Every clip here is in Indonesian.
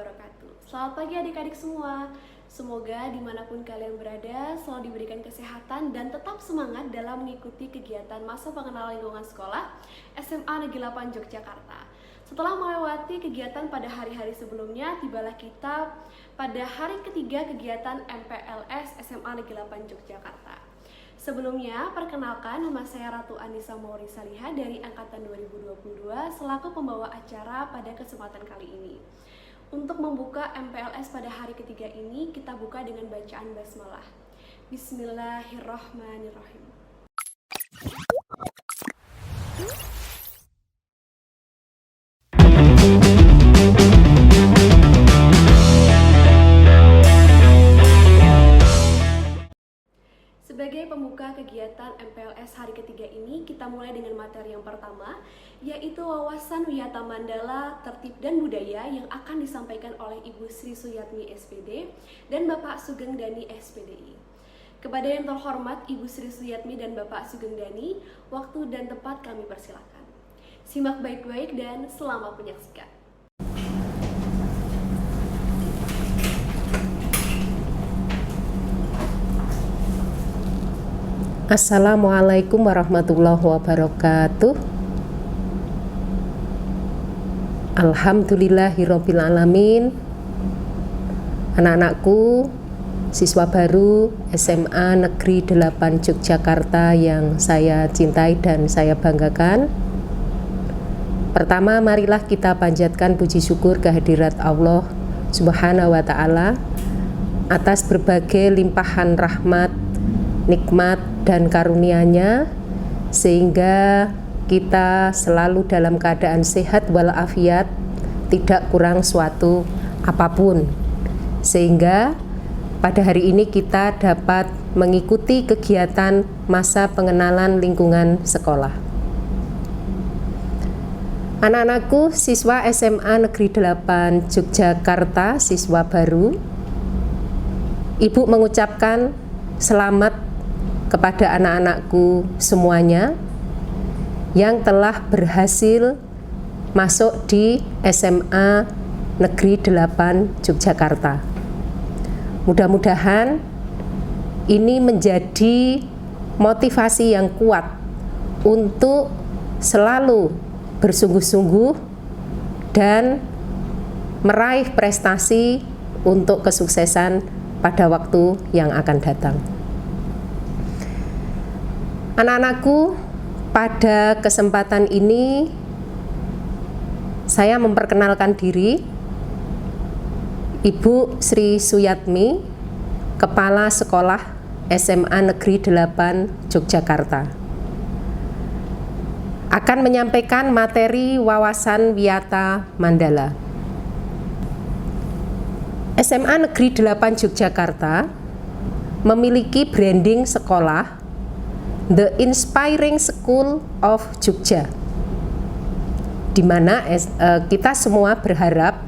wabarakatuh. Selamat pagi adik-adik semua. Semoga dimanapun kalian berada selalu diberikan kesehatan dan tetap semangat dalam mengikuti kegiatan masa pengenalan lingkungan sekolah SMA Negeri 8 Yogyakarta. Setelah melewati kegiatan pada hari-hari sebelumnya, tibalah kita pada hari ketiga kegiatan MPLS SMA Negeri 8 Yogyakarta. Sebelumnya, perkenalkan nama saya Ratu Anissa Mauri Saliha dari Angkatan 2022 selaku pembawa acara pada kesempatan kali ini. Untuk membuka MPLS pada hari ketiga ini, kita buka dengan bacaan basmalah. Bismillahirrahmanirrahim. Sebagai pembuka kegiatan MPLS hari ketiga ini, kita mulai dengan materi yang pertama, yaitu wawasan Wiyata Mandala, tertib dan budaya yang akan disampaikan oleh Ibu Sri Suyatmi SPD dan Bapak Sugeng Dani SPDI. Kepada yang terhormat Ibu Sri Suyatmi dan Bapak Sugeng Dani, waktu dan tempat kami persilakan. Simak baik-baik dan selamat menyaksikan. Assalamualaikum warahmatullahi wabarakatuh. Alhamdulillahirabbil alamin. Anak-anakku, siswa baru SMA Negeri 8 Yogyakarta yang saya cintai dan saya banggakan. Pertama, marilah kita panjatkan puji syukur kehadirat Allah Subhanahu wa taala atas berbagai limpahan rahmat, nikmat dan karunia-Nya sehingga kita selalu dalam keadaan sehat walafiat, tidak kurang suatu apapun, sehingga pada hari ini kita dapat mengikuti kegiatan masa pengenalan lingkungan sekolah. Anak-anakku, siswa SMA Negeri 8 Yogyakarta, siswa baru, Ibu mengucapkan selamat kepada anak-anakku semuanya yang telah berhasil masuk di SMA Negeri 8 Yogyakarta. Mudah-mudahan ini menjadi motivasi yang kuat untuk selalu bersungguh-sungguh dan meraih prestasi untuk kesuksesan pada waktu yang akan datang. Anak-anakku, pada kesempatan ini saya memperkenalkan diri, Ibu Sri Suyatmi, Kepala Sekolah SMA Negeri 8 Yogyakarta, akan menyampaikan materi wawasan Wiyata Mandala. SMA Negeri 8 Yogyakarta memiliki branding sekolah The Inspiring School of Jogja, di mana kita semua berharap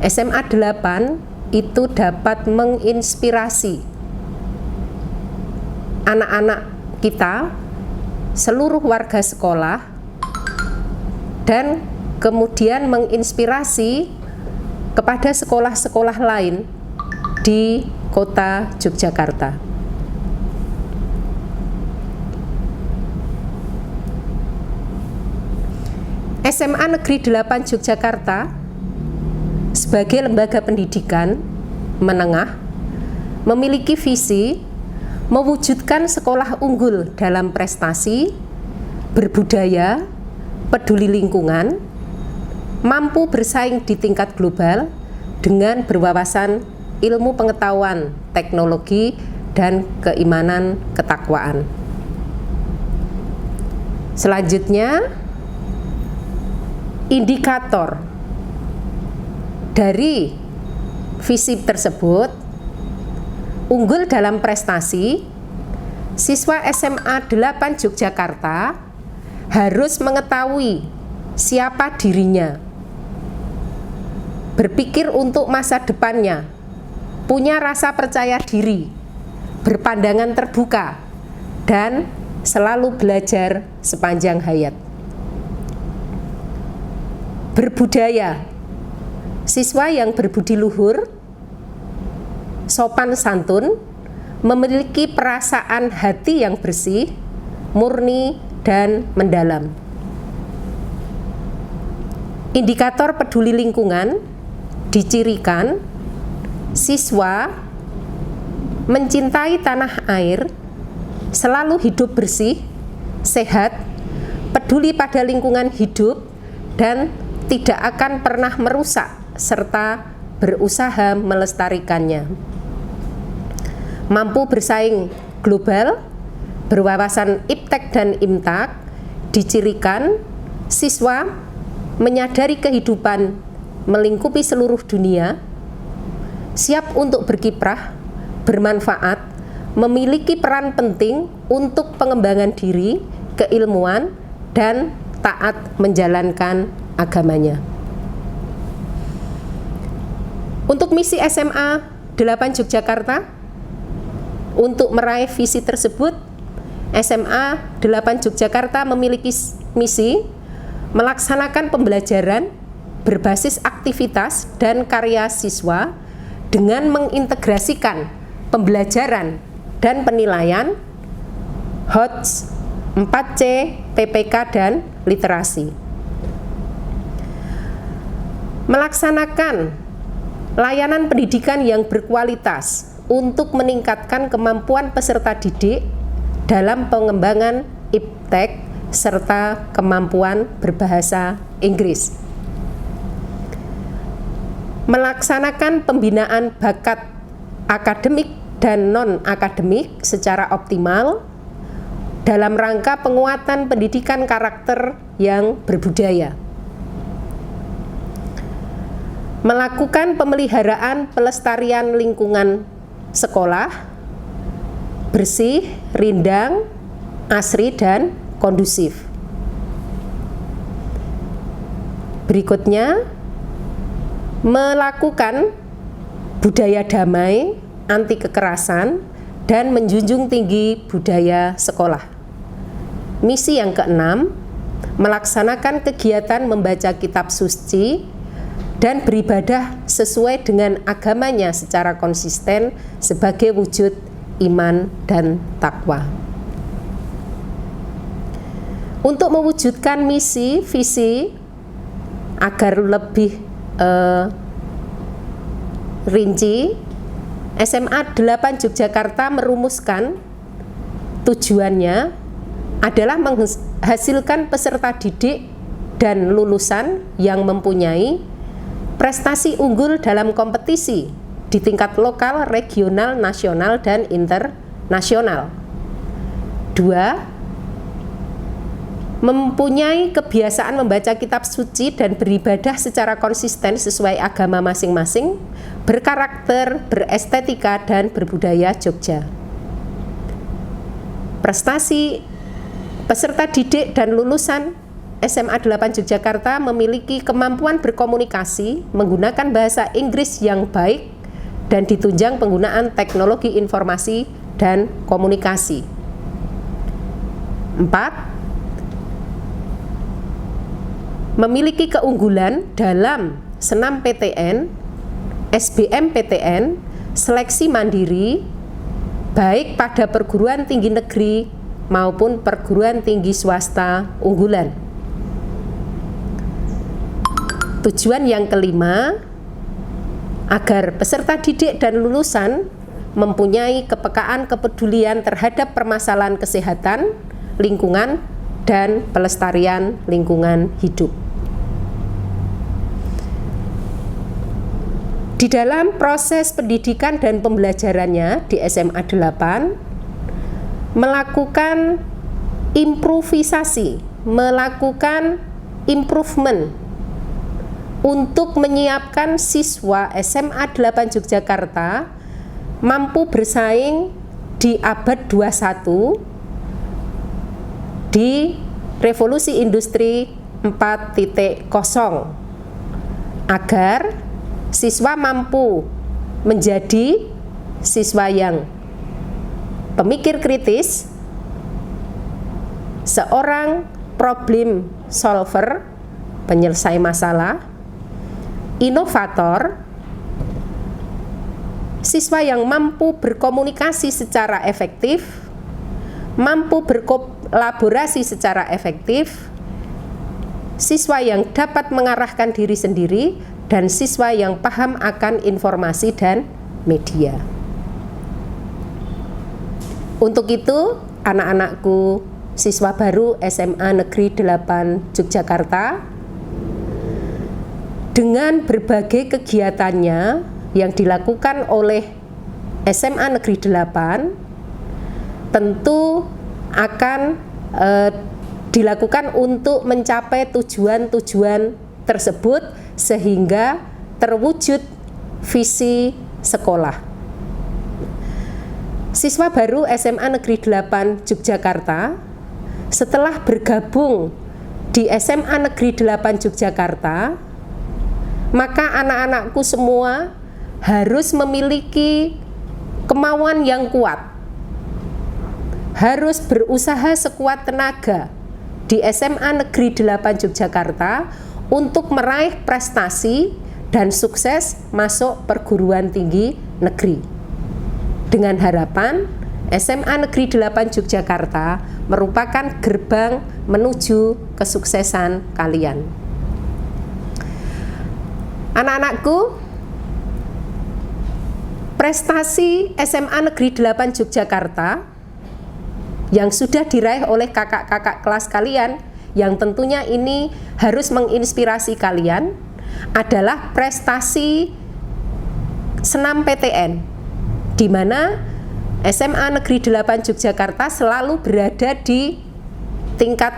SMA 8 itu dapat menginspirasi anak-anak kita, seluruh warga sekolah, dan kemudian menginspirasi kepada sekolah-sekolah lain di kota Yogyakarta. SMA Negeri 8 Yogyakarta sebagai lembaga pendidikan menengah memiliki visi mewujudkan sekolah unggul dalam prestasi, berbudaya, peduli lingkungan, mampu bersaing di tingkat global dengan berwawasan ilmu pengetahuan, teknologi, dan keimanan ketakwaan. Selanjutnya, indikator dari visi tersebut, unggul dalam prestasi, siswa SMA 8 Yogyakarta harus mengetahui siapa dirinya, berpikir untuk masa depannya, punya rasa percaya diri, berpandangan terbuka, dan selalu belajar sepanjang hayat. Berbudaya, Siswa yang berbudi luhur, sopan santun, memiliki perasaan hati yang bersih, murni, dan mendalam. Indikator peduli lingkungan dicirikan siswa mencintai tanah air, selalu hidup bersih, sehat, peduli pada lingkungan hidup, dan tidak akan pernah merusak serta berusaha melestarikannya. Mampu bersaing global, berwawasan iptek dan imtak, dicirikan siswa menyadari kehidupan melingkupi seluruh dunia, siap untuk berkiprah, bermanfaat, memiliki peran penting untuk pengembangan diri, keilmuan, dan taat menjalankan agamanya. Untuk misi SMA 8 Yogyakarta, untuk meraih visi tersebut, SMA 8 Yogyakarta memiliki misi melaksanakan pembelajaran berbasis aktivitas dan karya siswa dengan mengintegrasikan pembelajaran dan penilaian HOTS, 4C, PPK, dan literasi. Melaksanakan layanan pendidikan yang berkualitas untuk meningkatkan kemampuan peserta didik dalam pengembangan iptek serta kemampuan berbahasa Inggris. Melaksanakan pembinaan bakat akademik dan non-akademik secara optimal dalam rangka penguatan pendidikan karakter yang berbudaya. Melakukan pemeliharaan pelestarian lingkungan sekolah, bersih, rindang, asri, dan kondusif. Berikutnya, melakukan budaya damai, anti kekerasan, dan menjunjung tinggi budaya sekolah. Misi yang keenam, melaksanakan kegiatan membaca kitab suci dan beribadah sesuai dengan agamanya secara konsisten sebagai wujud iman dan takwa. Untuk mewujudkan misi, visi agar lebih rinci, SMA 8 Yogyakarta merumuskan tujuannya adalah menghasilkan peserta didik dan lulusan yang mempunyai prestasi unggul dalam kompetisi di tingkat lokal, regional, nasional, dan internasional. 2. Mempunyai kebiasaan membaca kitab suci dan beribadah secara konsisten sesuai agama masing-masing, berkarakter, berestetika, dan berbudaya Jogja. Prestasi peserta didik dan lulusan SMA 8 Yogyakarta memiliki kemampuan berkomunikasi menggunakan bahasa Inggris yang baik dan ditunjang penggunaan teknologi informasi dan komunikasi. 4. Memiliki keunggulan dalam senam PTN, SBMPTN, seleksi mandiri, baik pada perguruan tinggi negeri maupun perguruan tinggi swasta unggulan. Tujuan yang kelima, agar peserta didik dan lulusan mempunyai kepekaan kepedulian terhadap permasalahan kesehatan, lingkungan, dan pelestarian lingkungan hidup. Di dalam proses pendidikan dan pembelajarannya di SMA 8, melakukan improvisasi, melakukan improvement untuk menyiapkan siswa SMA 8 Yogyakarta mampu bersaing di abad 21 di revolusi industri 4.0 agar siswa mampu menjadi siswa yang pemikir kritis, seorang problem solver, penyelesai masalah, inovator, siswa yang mampu berkomunikasi secara efektif, mampu berkolaborasi secara efektif, siswa yang dapat mengarahkan diri sendiri, dan siswa yang paham akan informasi dan media. Untuk itu, anak-anakku siswa baru SMA Negeri 8 Yogyakarta, dengan berbagai kegiatannya yang dilakukan oleh SMA Negeri 8 tentu akan dilakukan untuk mencapai tujuan-tujuan tersebut sehingga terwujud visi sekolah. Siswa baru SMA Negeri 8 Yogyakarta setelah bergabung di SMA Negeri 8 Yogyakarta, maka anak-anakku semua harus memiliki kemauan yang kuat, harus berusaha sekuat tenaga di SMA Negeri 8 Yogyakarta untuk meraih prestasi dan sukses masuk perguruan tinggi negeri. Dengan harapan SMA Negeri 8 Yogyakarta merupakan gerbang menuju kesuksesan kalian. Anak-anakku, prestasi SMA Negeri 8 Yogyakarta yang sudah diraih oleh kakak-kakak kelas kalian, yang tentunya ini harus menginspirasi kalian, adalah prestasi senam PTN, di mana SMA Negeri 8 Yogyakarta selalu berada di tingkat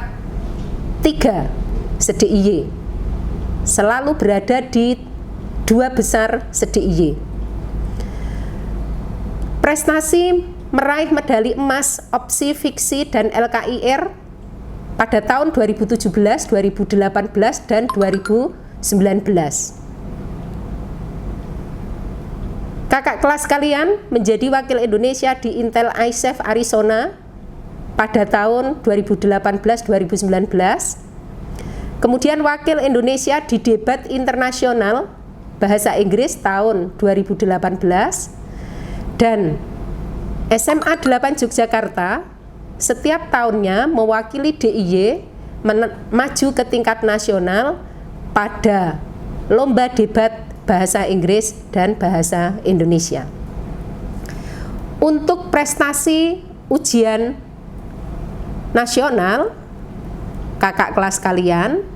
3 SDIY, selalu berada di 2 besar SDIY. Prestasi meraih medali emas opsi fiksi dan LKIR pada tahun 2017, 2018, dan 2019. Kakak kelas kalian menjadi wakil Indonesia di Intel ISEF Arizona pada tahun 2018-2019. Kemudian wakil Indonesia di debat internasional bahasa Inggris tahun 2018, dan SMA 8 Yogyakarta setiap tahunnya mewakili DIY maju ke tingkat nasional pada lomba debat bahasa Inggris dan bahasa Indonesia. Untuk prestasi ujian nasional kakak kelas kalian,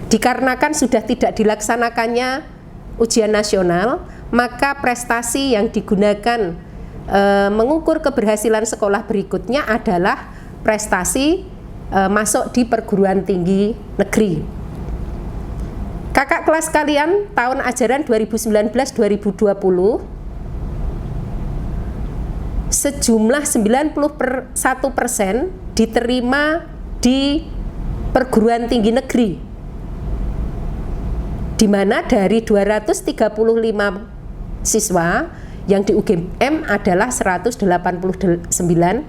dikarenakan sudah tidak dilaksanakannya ujian nasional, maka prestasi yang digunakan mengukur keberhasilan sekolah berikutnya adalah prestasi masuk di perguruan tinggi negeri. Kakak kelas kalian tahun ajaran 2019-2020 sejumlah 91% diterima di perguruan tinggi negeri, di mana dari 235 siswa yang di UGM adalah 189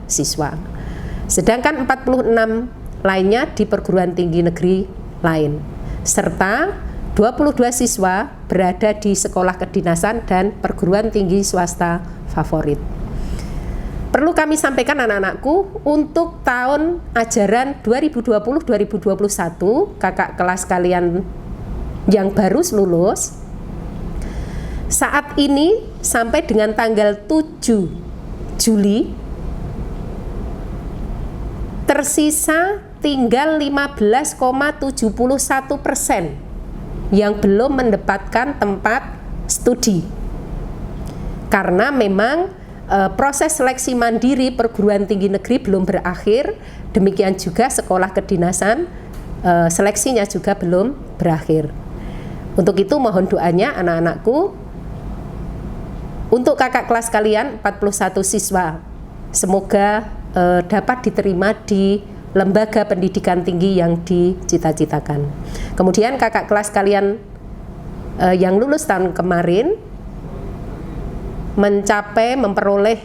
siswa, sedangkan 46 lainnya di perguruan tinggi negeri lain, serta 22 siswa berada di sekolah kedinasan dan perguruan tinggi swasta favorit. Perlu kami sampaikan anak-anakku, untuk tahun ajaran 2020-2021 kakak kelas kalian yang baru lulus, saat ini sampai dengan tanggal 7 Juli tersisa tinggal 15,71% yang belum mendapatkan tempat studi, karena memang proses seleksi mandiri perguruan tinggi negeri belum berakhir, demikian juga sekolah kedinasan seleksinya juga belum berakhir. Untuk itu mohon doanya anak-anakku, untuk kakak kelas kalian 41 siswa, semoga dapat diterima di lembaga pendidikan tinggi yang dicita-citakan. Kemudian kakak kelas kalian yang lulus tahun kemarin memperoleh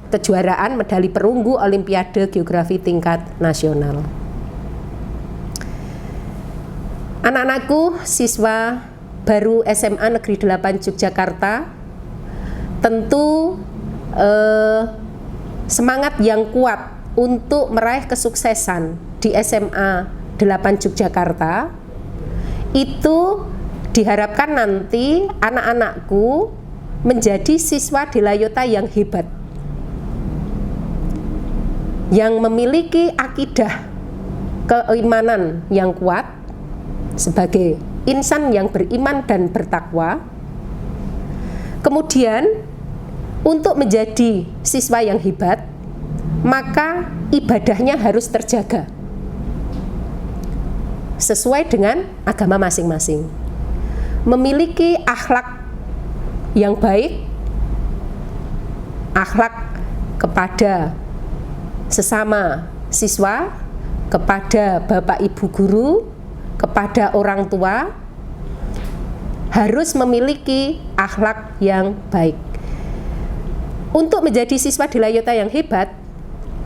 kejuaraan medali perunggu Olimpiade Geografi tingkat nasional. Anak-anakku siswa baru SMA Negeri 8 Yogyakarta, tentu semangat yang kuat untuk meraih kesuksesan di SMA 8 Yogyakarta itu diharapkan nanti anak-anakku menjadi siswa Dilayota yang hebat, yang memiliki akidah keimanan yang kuat sebagai insan yang beriman dan bertakwa. Kemudian untuk menjadi siswa yang hebat, maka ibadahnya harus terjaga sesuai dengan agama masing-masing. Memiliki akhlak yang baik, akhlak kepada sesama siswa, kepada bapak ibu guru, kepada orang tua, harus memiliki akhlak yang baik. Untuk menjadi siswa Dilayota yang hebat,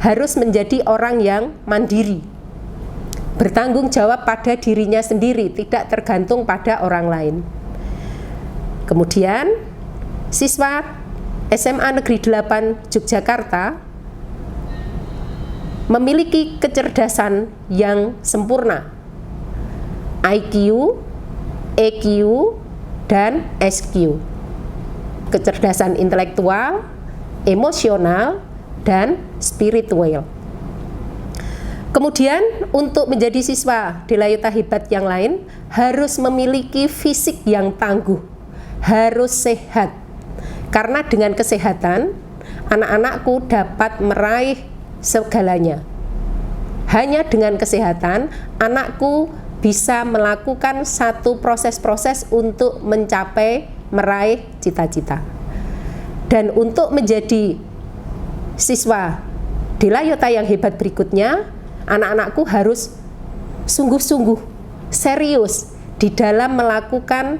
harus menjadi orang yang mandiri, bertanggung jawab pada dirinya sendiri, tidak tergantung pada orang lain. Kemudian, siswa SMA Negeri 8 Yogyakarta memiliki kecerdasan yang sempurna, IQ, EQ, dan SQ. Kecerdasan intelektual, emosional, dan spiritual. Kemudian untuk menjadi siswa Dilayota hebat yang lain harus memiliki fisik yang tangguh, harus sehat. Karena dengan kesehatan anak-anakku dapat meraih segalanya. Hanya dengan kesehatan anakku bisa melakukan satu proses-proses untuk mencapai meraih cita-cita. Dan untuk menjadi siswa Dilayota yang hebat berikutnya, anak-anakku harus sungguh-sungguh serius di dalam melakukan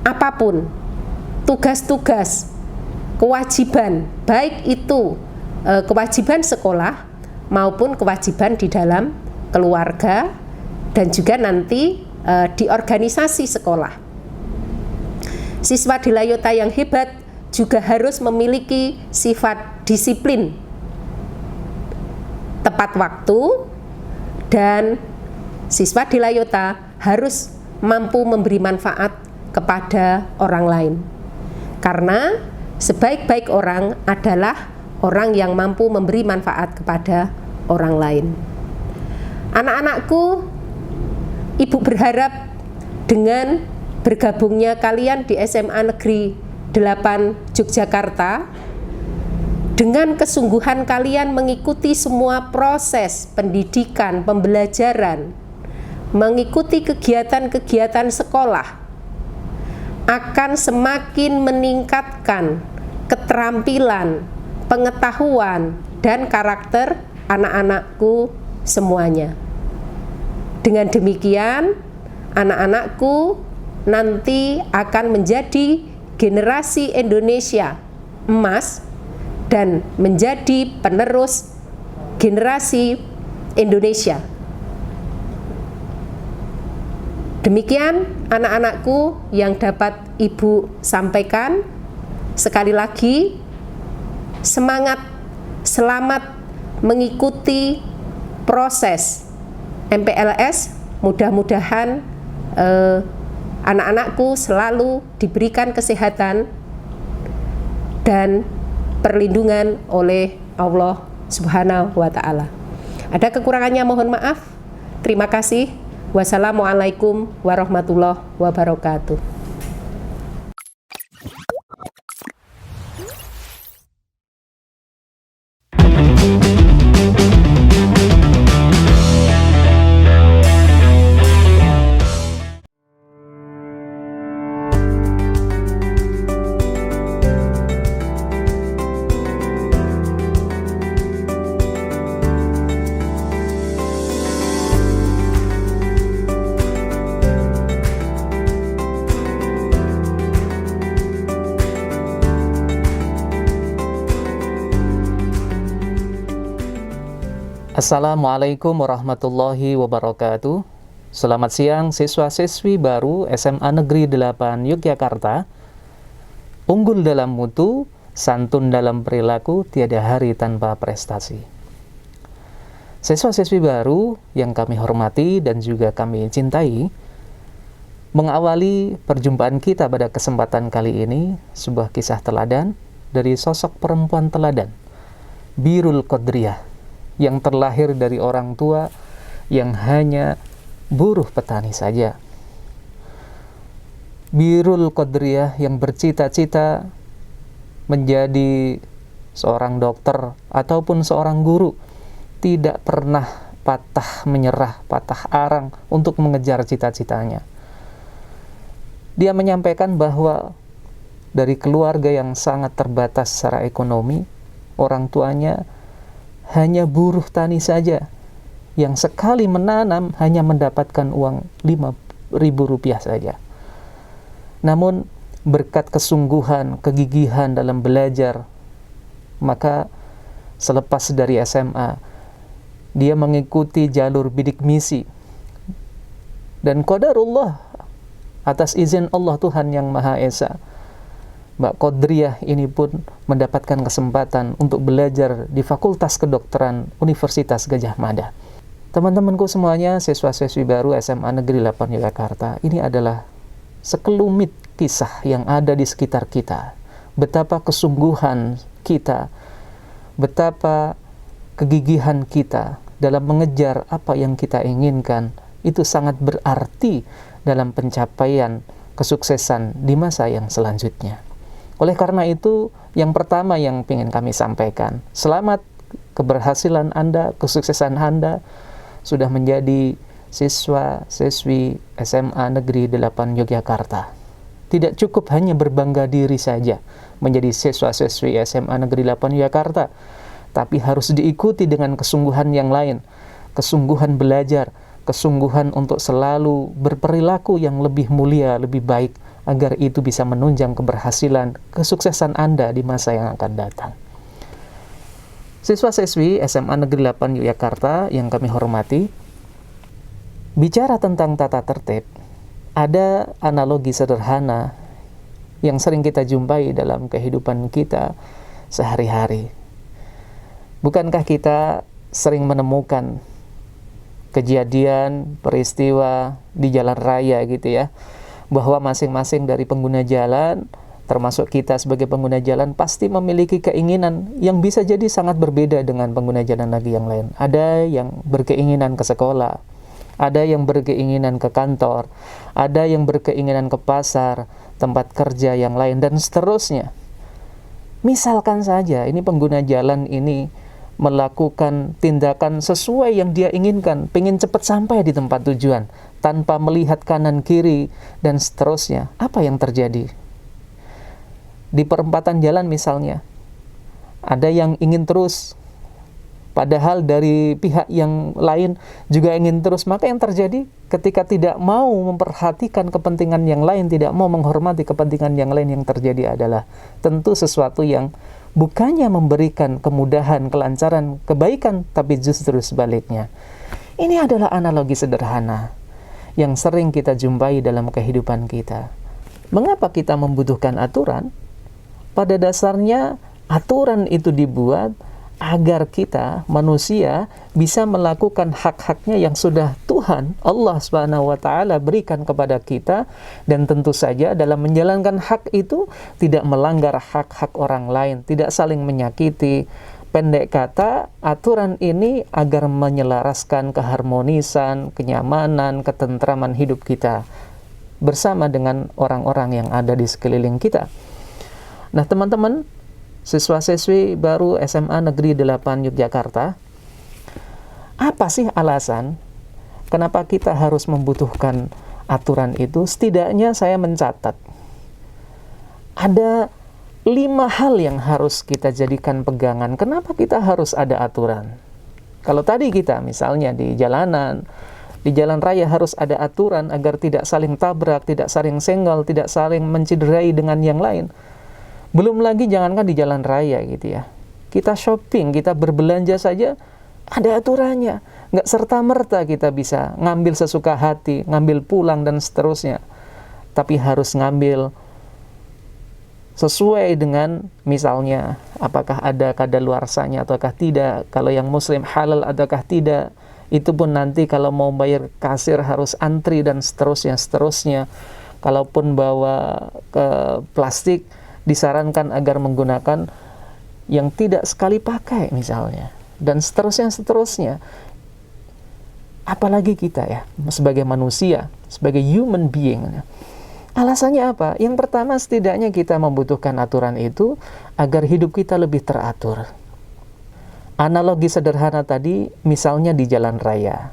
apapun, tugas-tugas, kewajiban, baik itu kewajiban sekolah maupun kewajiban di dalam keluarga dan juga nanti di organisasi sekolah. Siswa Dilayota yang hebat juga harus memiliki sifat disiplin, tepat waktu, dan siswa Dilayota harus mampu memberi manfaat kepada orang lain. Karena sebaik-baik orang adalah orang yang mampu memberi manfaat kepada orang lain. Anak-anakku, Ibu berharap dengan bergabungnya kalian di SMA Negeri 8 Yogyakarta, dengan kesungguhan kalian mengikuti semua proses pendidikan, pembelajaran, mengikuti kegiatan-kegiatan sekolah, akan semakin meningkatkan keterampilan, pengetahuan, dan karakter anak-anakku semuanya. Dengan demikian, anak-anakku nanti akan menjadi generasi Indonesia emas dan menjadi penerus generasi Indonesia. Demikian anak-anakku yang dapat Ibu sampaikan. Sekali lagi, semangat, selamat mengikuti proses MPLS. Mudah-mudahan anak-anakku selalu diberikan kesehatan dan perlindungan oleh Allah Subhanahu wa Ta'ala. Ada kekurangannya, mohon maaf. Terima kasih. Wassalamualaikum warahmatullahi wabarakatuh. Assalamualaikum warahmatullahi wabarakatuh. Selamat siang siswa-siswi baru SMA Negeri 8 Yogyakarta. Unggul dalam mutu, santun dalam perilaku, tiada hari tanpa prestasi. Siswa-siswi baru yang kami hormati dan juga kami cintai, mengawali perjumpaan kita pada kesempatan kali ini sebuah kisah teladan dari sosok perempuan teladan, Birrul Qadriyah, yang terlahir dari orang tua yang hanya buruh petani saja. Birrul Qadriyah yang bercita-cita menjadi seorang dokter ataupun seorang guru, tidak pernah patah menyerah, patah arang untuk mengejar cita-citanya. Dia menyampaikan bahwa dari keluarga yang sangat terbatas secara ekonomi, orang tuanya hanya buruh tani saja, yang sekali menanam hanya mendapatkan uang Rp5.000 saja. Namun berkat kesungguhan, kegigihan dalam belajar, maka selepas dari SMA, dia mengikuti jalur bidik misi. Dan qadarullah, atas izin Allah Tuhan Yang Maha Esa, Mbak Qadriyah ini pun mendapatkan kesempatan untuk belajar di Fakultas Kedokteran Universitas Gadjah Mada. Teman-temanku semuanya, siswa-siswi baru SMA Negeri 8 Yogyakarta, ini adalah sekelumit kisah yang ada di sekitar kita. Betapa kesungguhan kita, betapa kegigihan kita dalam mengejar apa yang kita inginkan, itu sangat berarti dalam pencapaian kesuksesan di masa yang selanjutnya. Oleh karena itu, yang pertama yang ingin kami sampaikan, selamat keberhasilan Anda, kesuksesan Anda sudah menjadi siswa-siswi SMA Negeri 8 Yogyakarta. Tidak cukup hanya berbangga diri saja menjadi siswa-siswi SMA Negeri 8 Yogyakarta, tapi harus diikuti dengan kesungguhan yang lain, kesungguhan belajar, kesungguhan untuk selalu berperilaku yang lebih mulia, lebih baik, agar itu bisa menunjang keberhasilan, kesuksesan Anda di masa yang akan datang. Siswa-siswi SMA Negeri 8 Yogyakarta yang kami hormati, bicara tentang tata tertib, ada analogi sederhana yang sering kita jumpai dalam kehidupan kita sehari-hari. Bukankah kita sering menemukan kejadian, peristiwa di jalan raya gitu ya, bahwa masing-masing dari pengguna jalan, termasuk kita sebagai pengguna jalan, pasti memiliki keinginan yang bisa jadi sangat berbeda dengan pengguna jalan lagi yang lain. Ada yang berkeinginan ke sekolah, ada yang berkeinginan ke kantor, ada yang berkeinginan ke pasar, tempat kerja yang lain, dan seterusnya. Misalkan saja ini pengguna jalan ini melakukan tindakan sesuai yang dia inginkan, pengen cepat sampai di tempat tujuan, tanpa melihat kanan kiri, dan seterusnya. Apa yang terjadi? Di perempatan jalan misalnya, ada yang ingin terus, padahal dari pihak yang lain juga ingin terus. Maka yang terjadi ketika tidak mau memperhatikan kepentingan yang lain, tidak mau menghormati kepentingan yang lain, yang terjadi adalah tentu sesuatu yang bukannya memberikan kemudahan, kelancaran, kebaikan, tapi justru sebaliknya. Ini adalah analogi sederhana yang sering kita jumpai dalam kehidupan kita. Mengapa kita membutuhkan aturan? Pada dasarnya, aturan itu dibuat agar kita, manusia, bisa melakukan hak-haknya yang sudah Tuhan, Allah SWT berikan kepada kita, dan tentu saja dalam menjalankan hak itu tidak melanggar hak-hak orang lain, tidak saling menyakiti. Pendek kata, aturan ini agar menyelaraskan keharmonisan, kenyamanan, ketentraman hidup kita bersama dengan orang-orang yang ada di sekeliling kita. Nah, teman-teman, siswa-siswi baru SMA Negeri 8 Yogyakarta, apa sih alasan kenapa kita harus membutuhkan aturan itu? Setidaknya saya mencatat ada 5 hal yang harus kita jadikan pegangan. Kenapa kita harus ada aturan? Kalau tadi kita misalnya di jalanan, di jalan raya harus ada aturan agar tidak saling tabrak, tidak saling senggol, tidak saling menciderai dengan yang lain. Belum lagi jangankan di jalan raya gitu ya. Kita shopping, kita berbelanja saja, Ada aturannya. Nggak serta-merta kita bisa ngambil sesuka hati, ngambil pulang dan seterusnya. Tapi harus ngambil sesuai dengan misalnya apakah ada kadaluarsanya ataukah tidak, kalau yang muslim halal ataukah tidak. Itu pun nanti kalau mau bayar kasir harus antri dan seterusnya. Kalaupun bawa ke plastik, disarankan agar menggunakan yang tidak sekali pakai misalnya, dan seterusnya. Apalagi kita ya, sebagai manusia, sebagai human being. Alasannya apa? Yang pertama, setidaknya kita membutuhkan aturan itu agar hidup kita lebih teratur. Analogi sederhana tadi, misalnya di jalan raya.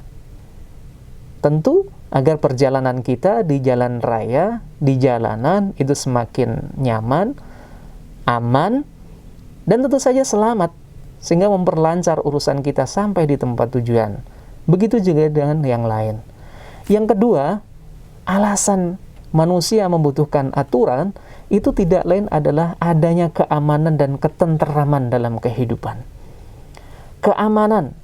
Tentu, agar perjalanan kita di jalan raya, di jalanan, itu semakin nyaman, aman, dan tentu saja selamat, sehingga memperlancar urusan kita sampai di tempat tujuan. Begitu juga dengan yang lain. Yang kedua, alasan manusia membutuhkan aturan itu tidak lain adalah adanya keamanan dan ketenteraman dalam kehidupan. Keamanan,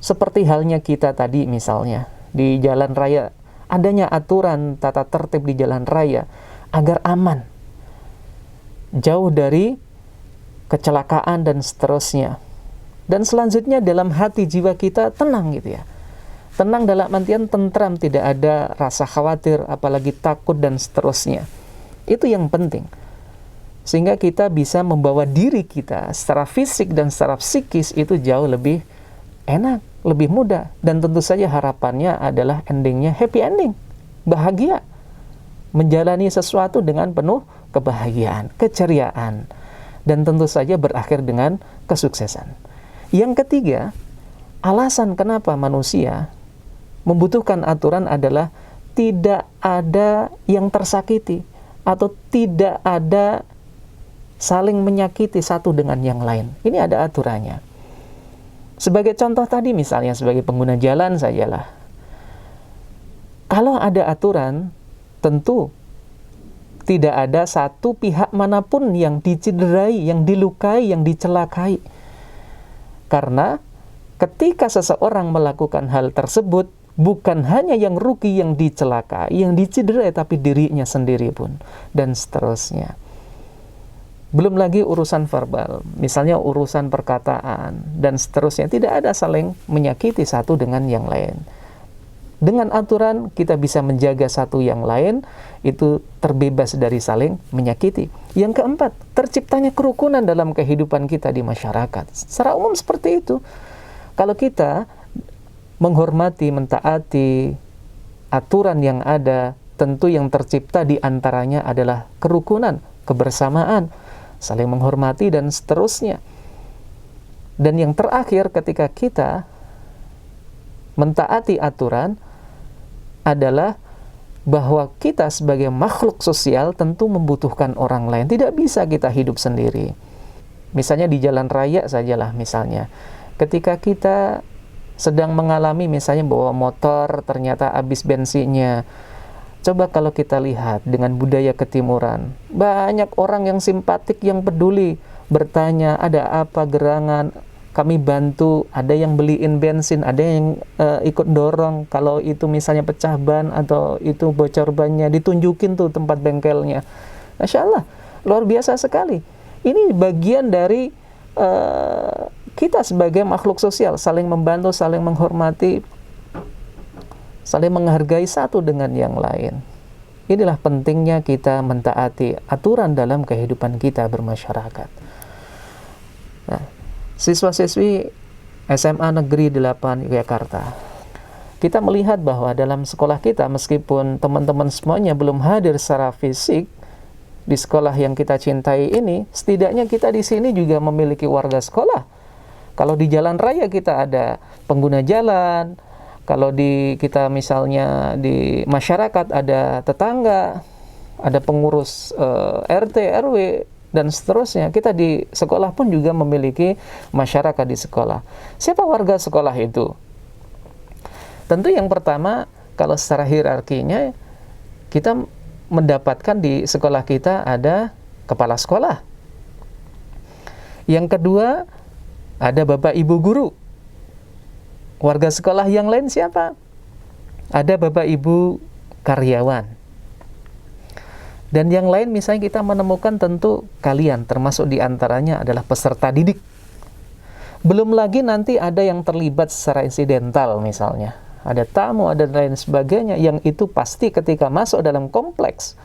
seperti halnya kita tadi misalnya, di jalan raya, adanya aturan tata tertib di jalan raya agar aman, jauh dari kecelakaan dan seterusnya. Dan selanjutnya dalam hati jiwa kita tenang gitu ya. Tenang dalam artian tentram, tidak ada rasa khawatir, apalagi takut dan seterusnya. Itu yang penting. Sehingga kita bisa membawa diri kita secara fisik dan secara psikis itu jauh lebih enak, lebih mudah. Dan tentu saja harapannya adalah endingnya happy ending, bahagia. Menjalani sesuatu dengan penuh kebahagiaan, keceriaan. Dan tentu saja berakhir dengan kesuksesan. Yang ketiga, alasan kenapa manusia membutuhkan aturan adalah tidak ada yang tersakiti atau tidak ada saling menyakiti satu dengan yang lain. Ini ada aturannya. Sebagai contoh tadi misalnya sebagai pengguna jalan sajalah. Kalau ada aturan, tentu tidak ada satu pihak manapun yang dicederai, yang dilukai, yang dicelakai. Karena ketika seseorang melakukan hal tersebut, bukan hanya yang rugi, yang dicelakai, yang dicederai, tapi dirinya sendiri pun, dan seterusnya. Belum lagi urusan verbal, misalnya urusan perkataan, dan seterusnya. Tidak ada saling menyakiti satu dengan yang lain. Dengan aturan, kita bisa menjaga satu yang lain, itu terbebas dari saling menyakiti. Yang keempat, terciptanya kerukunan dalam kehidupan kita di masyarakat. Secara umum seperti itu. Kalau kita menghormati, mentaati aturan yang ada, tentu yang tercipta di antaranya adalah kerukunan, kebersamaan, saling menghormati, dan seterusnya. Dan yang terakhir, ketika kita mentaati aturan, adalah bahwa kita sebagai makhluk sosial tentu membutuhkan orang lain. Tidak bisa kita hidup sendiri. Misalnya di jalan raya sajalah misalnya. Ketika kita sedang mengalami misalnya bawa motor, ternyata habis bensinnya. Coba kalau kita lihat dengan budaya ketimuran. Banyak orang yang simpatik, yang peduli. Bertanya, ada apa gerangan? Kami bantu, ada yang beliin bensin, ada yang ikut dorong. Kalau itu misalnya pecah ban atau itu bocor bannya, ditunjukin tuh tempat bengkelnya. Masya Allah, luar biasa sekali. Ini bagian dari kita sebagai makhluk sosial, saling membantu, saling menghormati, saling menghargai satu dengan yang lain. Inilah pentingnya kita mentaati aturan dalam kehidupan kita bermasyarakat. Nah, siswa-siswi SMA Negeri 8 Yogyakarta, kita melihat bahwa dalam sekolah kita, meskipun teman-teman semuanya belum hadir secara fisik di sekolah yang kita cintai ini, setidaknya kita di sini juga memiliki warga sekolah. Kalau di jalan raya kita ada pengguna jalan, kalau kita misalnya di masyarakat ada tetangga, ada pengurus RT, RW, dan seterusnya. Kita di sekolah pun juga memiliki masyarakat di sekolah. Siapa warga sekolah itu? Tentu yang pertama, kalau secara hierarkinya, kita mendapatkan di sekolah kita ada kepala sekolah. Yang kedua, ada bapak ibu guru. Warga sekolah yang lain siapa? Ada Bapak Ibu karyawan. Dan yang lain misalnya kita menemukan tentu kalian, termasuk diantaranya adalah peserta didik. Belum lagi nanti ada yang terlibat secara insidental misalnya. Ada tamu, ada lain sebagainya, yang itu pasti ketika masuk dalam kompleks,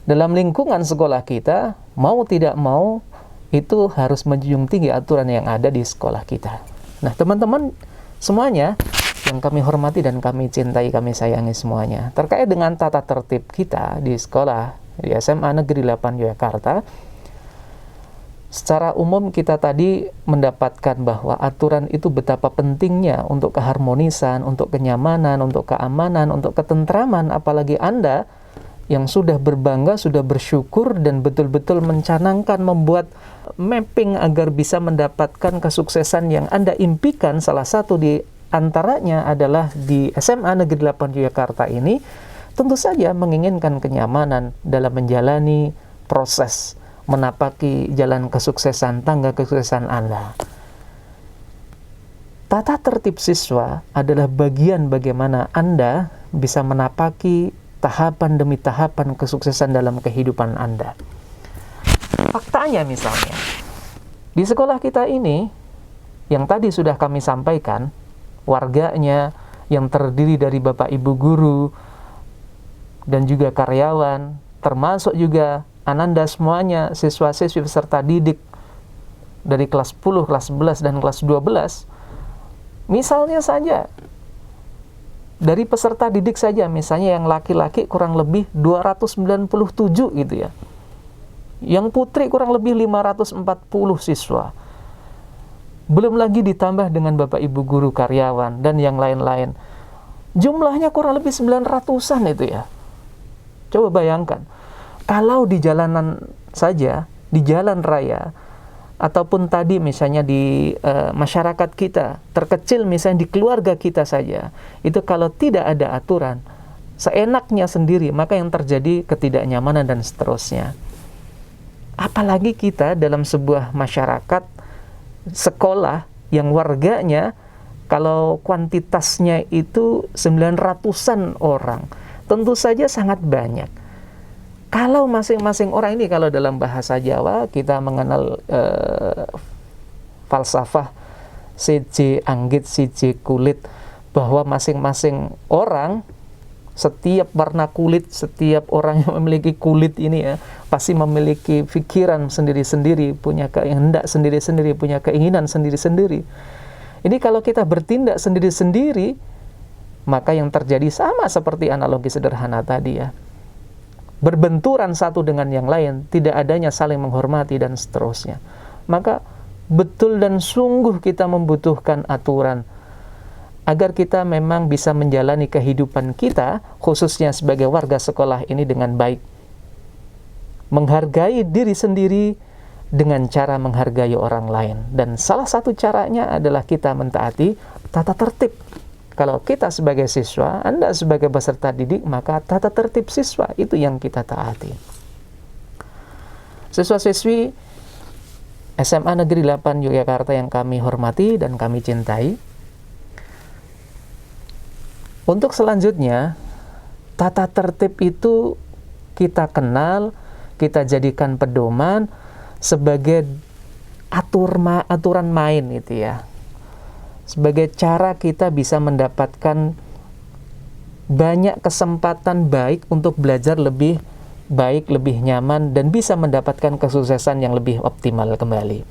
dalam lingkungan sekolah kita, mau tidak mau, itu harus menjunjung tinggi aturan yang ada di sekolah kita. Nah, teman-teman semuanya yang kami hormati dan kami cintai, kami sayangi semuanya, terkait dengan tata tertib kita di sekolah, di SMA Negeri 8 Yogyakarta, secara umum kita tadi mendapatkan bahwa aturan itu betapa pentingnya untuk keharmonisan, untuk kenyamanan, untuk keamanan, untuk ketentraman, apalagi Anda yang sudah berbangga, sudah bersyukur, dan betul-betul mencanangkan membuat mapping agar bisa mendapatkan kesuksesan yang Anda impikan. Salah satu di antaranya adalah di SMA Negeri 8 Yogyakarta ini, tentu saja menginginkan kenyamanan dalam menjalani proses menapaki jalan kesuksesan, tangga kesuksesan Anda. Tata tertib siswa adalah bagian bagaimana Anda bisa menapaki tahapan demi tahapan kesuksesan dalam kehidupan Anda. Faktanya misalnya, di sekolah kita ini, yang tadi sudah kami sampaikan, warganya yang terdiri dari Bapak Ibu guru dan juga karyawan, termasuk juga Ananda semuanya, siswa-siswi peserta didik dari kelas 10, kelas 11, dan kelas 12. Misalnya saja, dari peserta didik saja, misalnya yang laki-laki kurang lebih 297 gitu ya. Yang putri kurang lebih 540 siswa. Belum lagi ditambah dengan Bapak Ibu guru, karyawan, dan yang lain-lain. Jumlahnya kurang lebih 900-an itu ya. Coba bayangkan, kalau di jalanan saja, di jalan raya, ataupun tadi misalnya di masyarakat kita, terkecil misalnya di keluarga kita saja, itu kalau tidak ada aturan, seenaknya sendiri, maka yang terjadi ketidaknyamanan dan seterusnya. Apalagi kita dalam sebuah masyarakat, sekolah yang warganya, kalau kuantitasnya itu 900-an orang, tentu saja sangat banyak. Kalau masing-masing orang ini, kalau dalam bahasa Jawa kita mengenal falsafah siji anggit siji kulit, bahwa masing-masing orang, setiap warna kulit, setiap orang yang memiliki kulit ini ya, pasti memiliki pikiran sendiri-sendiri, punya kehendak sendiri-sendiri, punya keinginan sendiri-sendiri. Ini kalau kita bertindak sendiri-sendiri, maka yang terjadi sama seperti analogi sederhana tadi ya. Berbenturan satu dengan yang lain, tidak adanya saling menghormati dan seterusnya. Maka betul dan sungguh kita membutuhkan aturan agar kita memang bisa menjalani kehidupan kita, khususnya sebagai warga sekolah ini dengan baik. Menghargai diri sendiri dengan cara menghargai orang lain. Dan salah satu caranya adalah kita mentaati tata tertib. Kalau kita sebagai siswa, Anda sebagai peserta didik, maka tata tertib siswa itu yang kita taati. Siswa-siswi SMA Negeri 8 Yogyakarta yang kami hormati dan kami cintai, untuk selanjutnya, tata tertib itu kita kenal, kita jadikan pedoman sebagai aturan main itu ya. Sebagai cara kita bisa mendapatkan banyak kesempatan baik untuk belajar lebih baik, lebih nyaman, dan bisa mendapatkan kesuksesan yang lebih optimal kembali.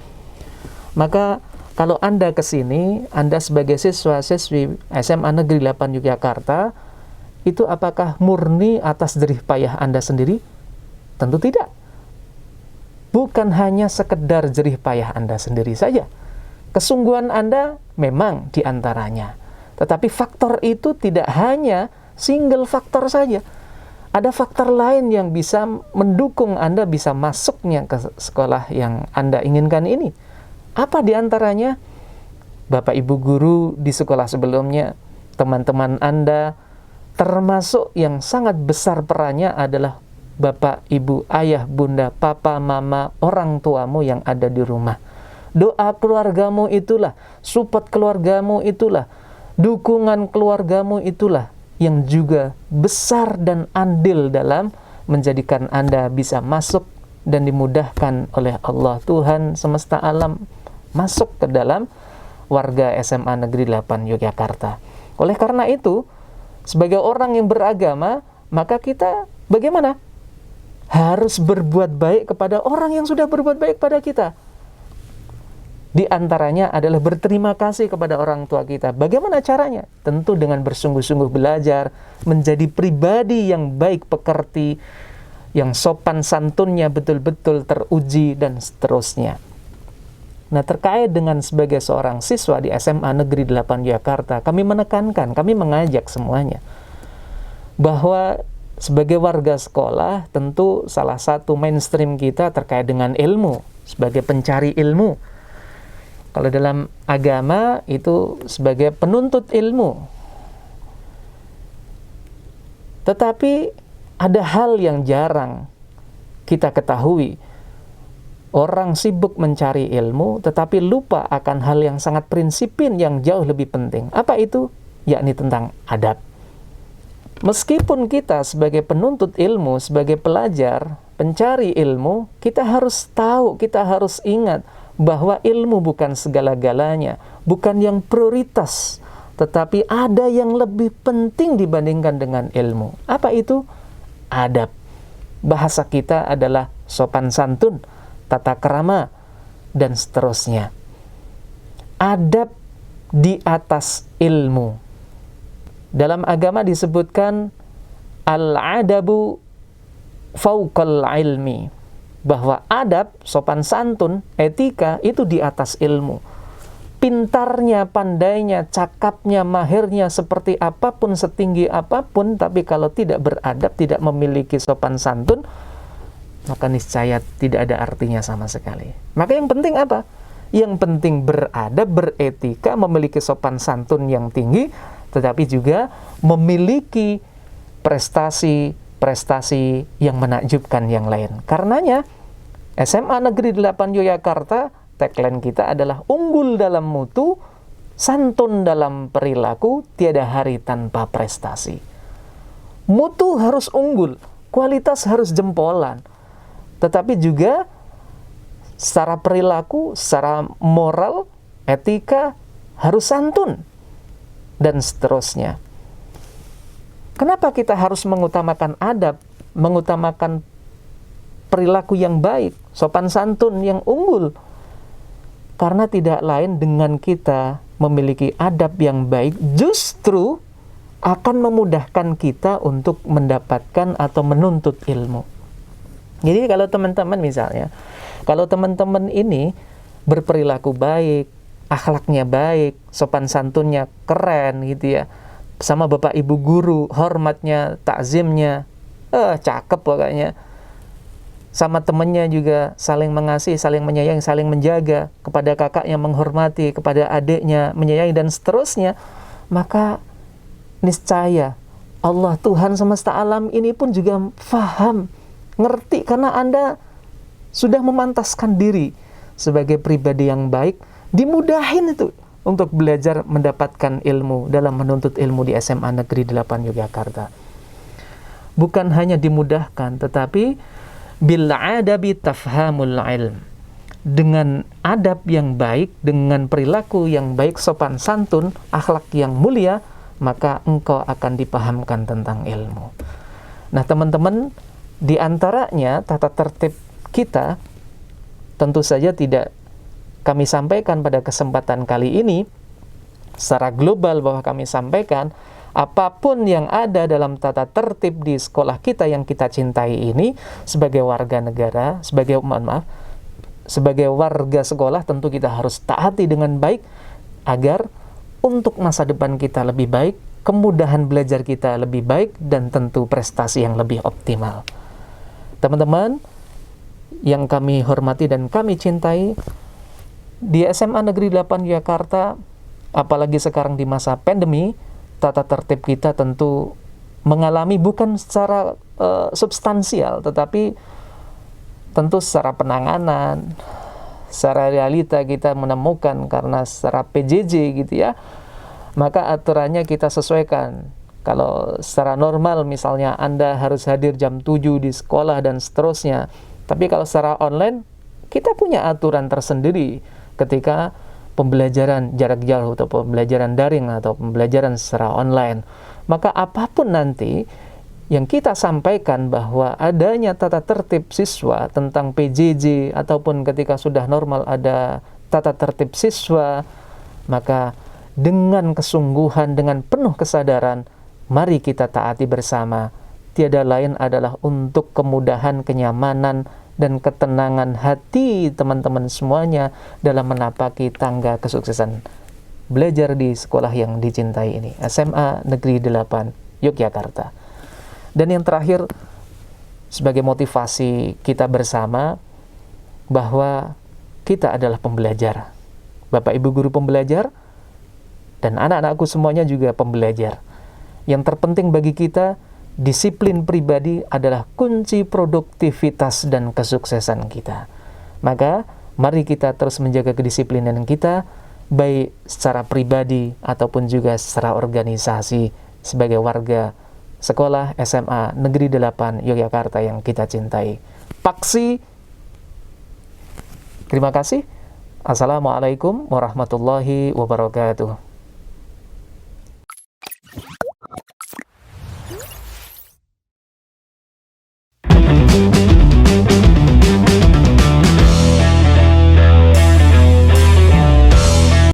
Maka kalau Anda ke sini, Anda sebagai siswa-siswi SMA Negeri 8 Yogyakarta, itu apakah murni atas jerih payah Anda sendiri? Tentu tidak. Bukan hanya sekedar jerih payah Anda sendiri saja. Kesungguhan Anda memang diantaranya. Tetapi faktor itu tidak hanya single faktor saja. Ada faktor lain yang bisa mendukung Anda bisa masuknya ke sekolah yang Anda inginkan ini. Apa diantaranya? Bapak Ibu guru di sekolah sebelumnya, teman-teman Anda, termasuk yang sangat besar perannya adalah Bapak, Ibu, Ayah, Bunda, Papa, Mama, orang tuamu yang ada di rumah. doa keluargamu itulah, support keluargamu itulah, dukungan keluargamu itulah yang juga besar dan andil dalam menjadikan Anda bisa masuk dan dimudahkan oleh Allah Tuhan semesta alam masuk ke dalam warga SMA Negeri 8 Yogyakarta. Oleh karena itu, sebagai orang yang beragama, maka kita bagaimana? Harus berbuat baik kepada orang yang sudah berbuat baik pada kita. Di antaranya adalah berterima kasih kepada orang tua kita. Bagaimana caranya? Tentu dengan bersungguh-sungguh belajar, menjadi pribadi yang baik pekerti, yang sopan santunnya betul-betul teruji, dan seterusnya. Nah, terkait dengan sebagai seorang siswa di SMA Negeri 8 Jakarta, kami menekankan, kami mengajak semuanya, bahwa sebagai warga sekolah, tentu salah satu mainstream kita terkait dengan ilmu, sebagai pencari ilmu. Kalau dalam agama, itu sebagai penuntut ilmu. Tetapi, ada hal yang jarang kita ketahui. Orang sibuk mencari ilmu, tetapi lupa akan hal yang sangat prinsipin yang jauh lebih penting. Apa itu? Yakni tentang adab. Meskipun kita sebagai penuntut ilmu, sebagai pelajar, pencari ilmu, kita harus tahu, kita harus ingat bahwa ilmu bukan segala-galanya, bukan yang prioritas, tetapi ada yang lebih penting dibandingkan dengan ilmu. Apa itu? Adab. Bahasa kita adalah sopan santun, tata krama, dan seterusnya. Adab di atas ilmu. Dalam agama disebutkan al-adabu fauqal ilmi, bahwa adab, sopan santun, etika itu di atas ilmu. Pintarnya, pandainya, cakapnya, mahirnya seperti apapun, setinggi apapun, tapi kalau tidak beradab, tidak memiliki sopan santun, maka niscaya tidak ada artinya sama sekali. Maka yang penting apa? Yang penting beradab, beretika, memiliki sopan santun yang tinggi, tetapi juga memiliki prestasi yang menakjubkan yang lain. Karenanya, SMA Negeri 8 Yogyakarta, tagline kita adalah unggul dalam mutu, santun dalam perilaku, tiada hari tanpa prestasi. Mutu harus unggul, kualitas harus jempolan, tetapi juga secara perilaku, secara moral, etika harus santun, dan seterusnya. Kenapa kita harus mengutamakan adab, mengutamakan perilaku yang baik, sopan santun yang unggul? Karena tidak lain dengan kita memiliki adab yang baik, justru akan memudahkan kita untuk mendapatkan atau menuntut ilmu. Jadi kalau teman-teman misalnya, kalau teman-teman ini berperilaku baik, akhlaknya baik, sopan santunnya keren gitu ya, sama bapak ibu guru, hormatnya, takzimnya, cakep pokoknya. Sama temannya juga saling mengasihi, saling menyayangi, saling menjaga, kepada kakaknya menghormati, kepada adiknya menyayangi, dan seterusnya. Maka niscaya Allah Tuhan semesta alam ini pun juga faham, ngerti, karena Anda sudah memantaskan diri sebagai pribadi yang baik, dimudahin itu untuk belajar mendapatkan ilmu dalam menuntut ilmu di SMA Negeri 8 Yogyakarta. Bukan hanya dimudahkan, tetapi bil adabi tafhamul ilm. Dengan adab yang baik, dengan perilaku yang baik, sopan santun, akhlak yang mulia, maka engkau akan dipahamkan tentang ilmu. Nah, teman-teman, di antaranya tata tertib kita tentu saja tidak kami sampaikan pada kesempatan kali ini secara global, bahwa kami sampaikan apapun yang ada dalam tata tertib di sekolah kita yang kita cintai ini, sebagai warga negara, sebagai warga sekolah, tentu kita harus taati dengan baik agar untuk masa depan kita lebih baik, kemudahan belajar kita lebih baik, dan tentu prestasi yang lebih optimal. Teman-teman yang kami hormati dan kami cintai, di SMA Negeri 8 Jakarta, apalagi sekarang di masa pandemi, tata tertib kita tentu mengalami bukan secara substansial, tetapi tentu secara penanganan, secara realita kita menemukan karena secara PJJ gitu ya, maka aturannya kita sesuaikan. Kalau secara normal misalnya Anda harus hadir jam 7 di sekolah dan seterusnya, tapi kalau secara online kita punya aturan tersendiri ketika pembelajaran jarak jauh atau pembelajaran daring atau pembelajaran secara online. Maka apapun nanti yang kita sampaikan bahwa adanya tata tertib siswa tentang PJJ ataupun ketika sudah normal ada tata tertib siswa, maka dengan kesungguhan, dengan penuh kesadaran, mari kita taati bersama. Tiada lain adalah untuk kemudahan, kenyamanan, dan ketenangan hati teman-teman semuanya dalam menapaki tangga kesuksesan belajar di sekolah yang dicintai ini, SMA Negeri 8 Yogyakarta. Dan yang terakhir, sebagai motivasi kita bersama, bahwa kita adalah pembelajar. Bapak Ibu guru pembelajar, dan anak-anakku semuanya juga pembelajar. Yang terpenting bagi kita, disiplin pribadi adalah kunci produktivitas dan kesuksesan kita. Maka, mari kita terus menjaga kedisiplinan kita, baik secara pribadi ataupun juga secara organisasi sebagai warga sekolah SMA Negeri 8 Yogyakarta yang kita cintai. Paksi. Terima kasih. Assalamualaikum warahmatullahi wabarakatuh.